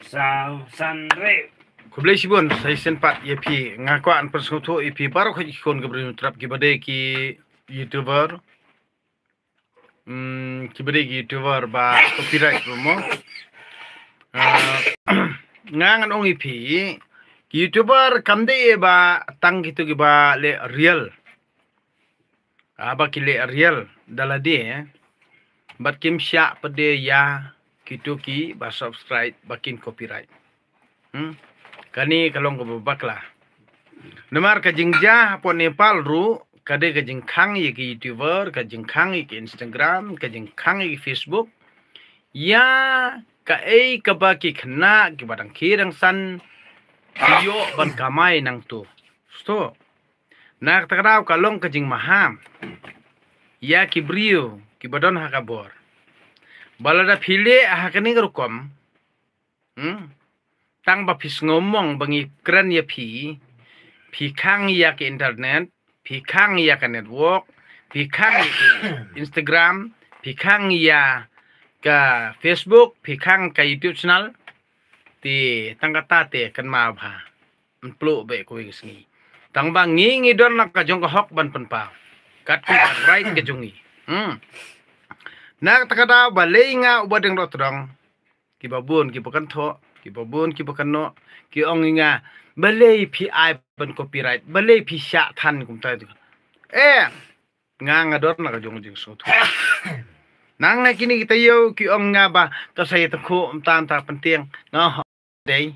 Sao Sanre Kublai sibon saya sempat EP ngakuan persekutu EP baru ikon ke bernutrap kibade ki YouTuber kibade ki YouTuber ba copyright mo ngangan ong EP YouTuber kamde ba tang gitu ki ba le real aba ki le real dalade bat kim sya pede ya kitu ki ba subscribe bakin copyright kani kalong ko bakla namar ka jingja po Nepal ru kade ka jingkhang ye ki YouTuber ka jingkhang ye ki Instagram ka jingkhang ye ki Facebook ya ka ka ba ki khna ki badang khirang san yo ban kamai nang tu sto nak takraw kalong ka jing maham ya ki brio ki badon hakabor balada phile hakani rukom tang ba phis ngomong bangi kran ya phi khang ya ke internet phi khang ya ke network phi khang ya ke Instagram phi khang ya ka Facebook phi khang ka YouTube channel ti tang kata te kan ma bha plo be ko ngi tang ba ngi don nak ka jong ka hok ban pan pa kat ki right ke jongi nak takada ba leinga ubadeng rotrong ki babun ki bukan tho ki babun ki bukan no ki onginga balei pi ai ban copyright balei pi sya than kum ta nga ngador na ka jong jing so nang na kini kita yo ki ong nga ba to saya ta khu tam ta penting nga dei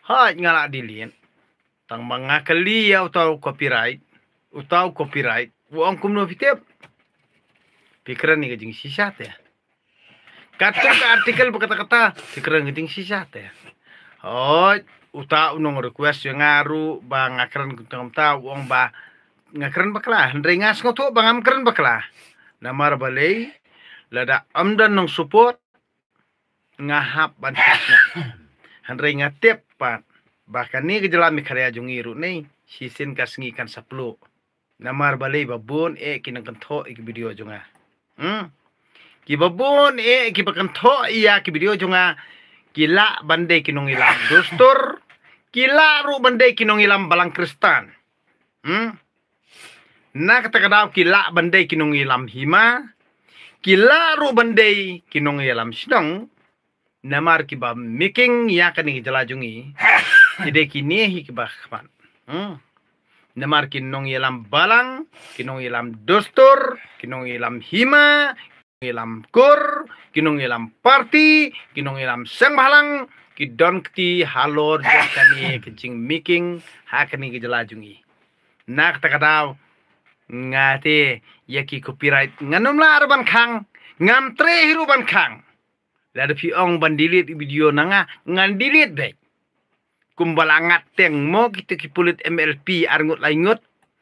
ha ngala dilien tang manga kali ya utau copyright wong kum no fitep pikiran ni ka jing sisa te kata artikel berkata-kata pikiran ka jing sisa te uta unong request yang ngaru bang ngakran kutang ta wong ba ngakran bakla ndre ngas ngoto bang amkran bakla namar balei lada amdan nong support ngahap bantisna ndre ngatep pat bahkan ni kejelami karya jungiru nei sisin kasngi kan saplo namar balei babun kinang kentho ik video junga ki babun ki bakantho iya ki video junga kila bandai kinong ilam dostor kila ru bandai kinong ilam balang kristan na kata kadau kila bandai kinong ilam hima kila ru bandai kinong ilam sidong namar ki ba making ya kani jalajungi ide kini hi ki ba khaman namar kinong ilam balang kinong ilam dostor kinong ilam hima ilam kur kinong ilam party kinong ilam sengbalang ki don kti halor jakani kicing making hakani ki jalajungi nak takadaw ngate yaki copyright nganom la arban khang ngam tre hiru ban khang lada pi ong ban delete video nanga ngan delete be kumbalangat teng mo kita ki pulit MLP arngut laingut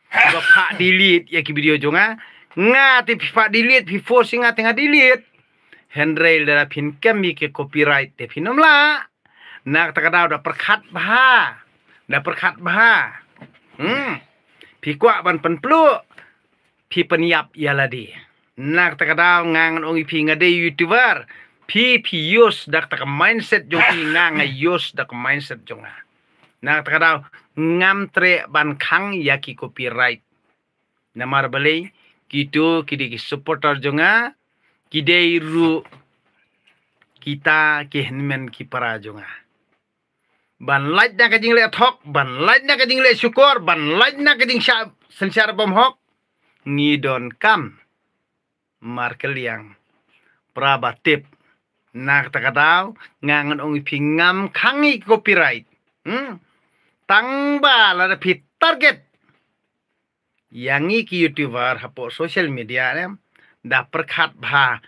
ba pha delete yaki video jonga ngati pipa delete before singa tengah delete handrail dara pin kami ke copyright te pinomla nak takada udah perkhat bah pi kwa ban penplu pi peniap yaladi nak takada ngangan ongi pi ngade YouTuber pi yus dak tak mindset jong pi nganga yus dak mindset jonga nak takada ngam tre ban khang yaki copyright namar balei gitu kidi supporter jonga kidei ru kita kehenmen ki para jonga ban like na kajing le thok ban like na kajing le syukur ban like na kajing sensar bom hok ngidon kam markel yang prabatip nak takadaw ngangan ong pingam khangi copyright tangba la pit target yangi ki YouTuber hapo social media da perkhat bha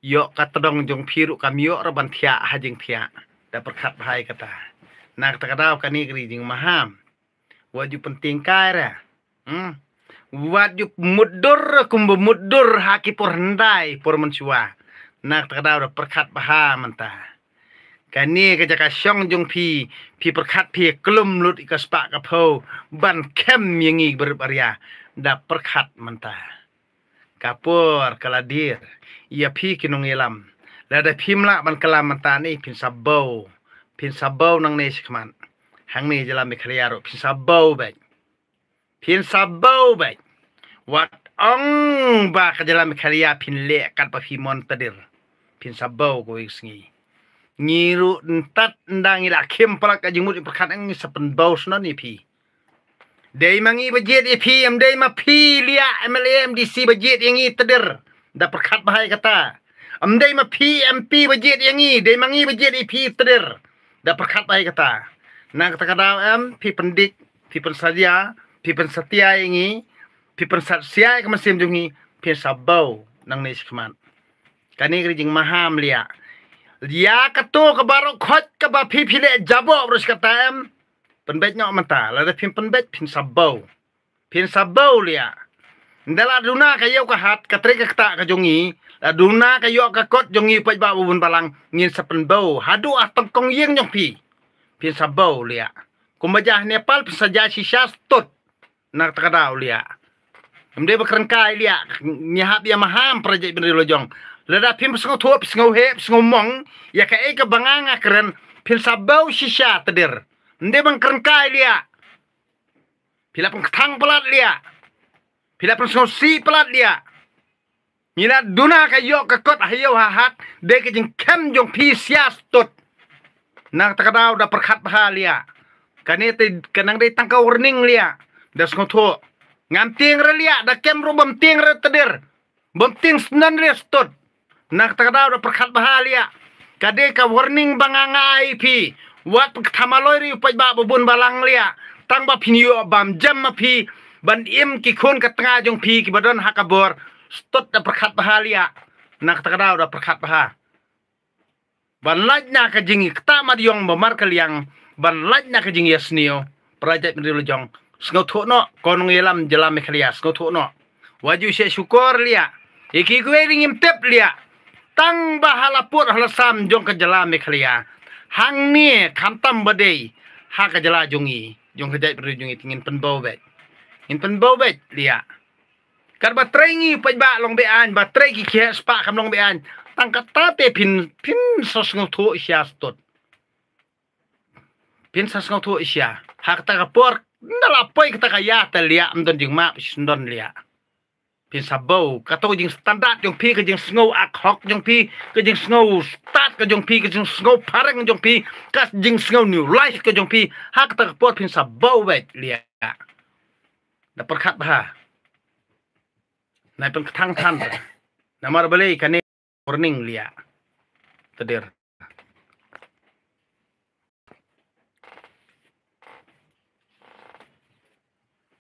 yo katodong jong phiru kam yo raban thia hajing thia da perkhat bhai kata nak takadaw kani grijing maham waju penting kaira waju mudur kumbu mudur haki por hendai por mensua nak takadaw da perkhat bha manta kani kajaka syong jong pi perkhat pi klum lut ikas pak kapau ban kem yangi berbarya da perkhat manta kapur kaladir ia pi kinong ilam lada pimla ban kalam manta ni pin sabau pin sabau nang ne shikman hang ne jala me khriya ro pin sabau bai wat ong ba ka jala me khriya pin le kat pa phi mon tadir pin sabau ko isngi ngiru ntat ndang ila khem palak ka jingmut perkhat ang sapen bau sno ni phi dei mangi bajet phi am dei ma phi lia MLA MDC bajet yangi tadir da perkhat bahai kata am dei ma phi MP bajet yangi dei mangi bajet phi tadir da perkhat bahai kata nang kata kata am phi pendik phi pensadia phi pensatia yangi phi pensatsia ka masim jungi phi sabau nang ne shkman kani kri jing maham lia dia kato ke baru khot ke ba phi phile jabo rus kata am penbet nyok mata la phin penbet phin sabau lia ndala duna ka yau ka hat ka tre ka ta ka jongi la duna ka yo ka kot jongi paj ba bubun balang ngin sapen bau hadu ah tengkong yeng nyok phin sabau lia kumajah Nepal saja sisa stot nak takadau lia amde bakrengkai lia nyahap ya maham projek bener lojong lada pin pesngau thup pesngau he pesngau mong ya ka ka banganga keren pin sabau sisa tedir nde bang krengkai lia pila pun ketang pelat lia pila pun si pelat lia nina duna ka yo ka kot hayo hahat de ke jing kem jong pi sias tot nak takadau da perkhat bah lia kane te kanang de tangka warning lia da sngo tho ngam ting re lia da kem ro bam ting re tedir bam ting snan re stot nak takadau da perkhat bah lia kade ka warning banganga IP wat thamaloi ri paj ba bubun balang lia tang ba phinio bam jam ma phi ban im ki khon ka tanga jong phi ki badon hakabor stot da perkhat bah lia nak takadau da perkhat bah ban laj na ka jingi kta ma diong ba mar kaliang ban laj na ka jingi yasnio project mendilo jong sngo tho no konong yelam jela me khalia sngo tho no waju she syukur lia iki kwe ringim tep lia tang bahala put hala sam jong ka jela me khalia hang ni khamtam badei ha ka jela jongi jong ka jai jongi tingin penbau bet in penbau bet lia kar ba trengi paj ba long be an ba tre ki khe spa kam long be an tang ka ta te pin sos ngo tho sia stot pin sos ngo tho sia ha ka ta ka por ndala poi ka ta ka ya ta lia amdon jing ma sndon lia pin sabau kato jing standard jong pi ka jing snow ak hok jong pi ka jing snow start ka jong pi ka jing snow parang jong pi ka jing snow new life ka jong pi ha ka ta pot pin sabau bet lia da perkhat bah nai pen ketang tan na mar balei kane warning lia tedir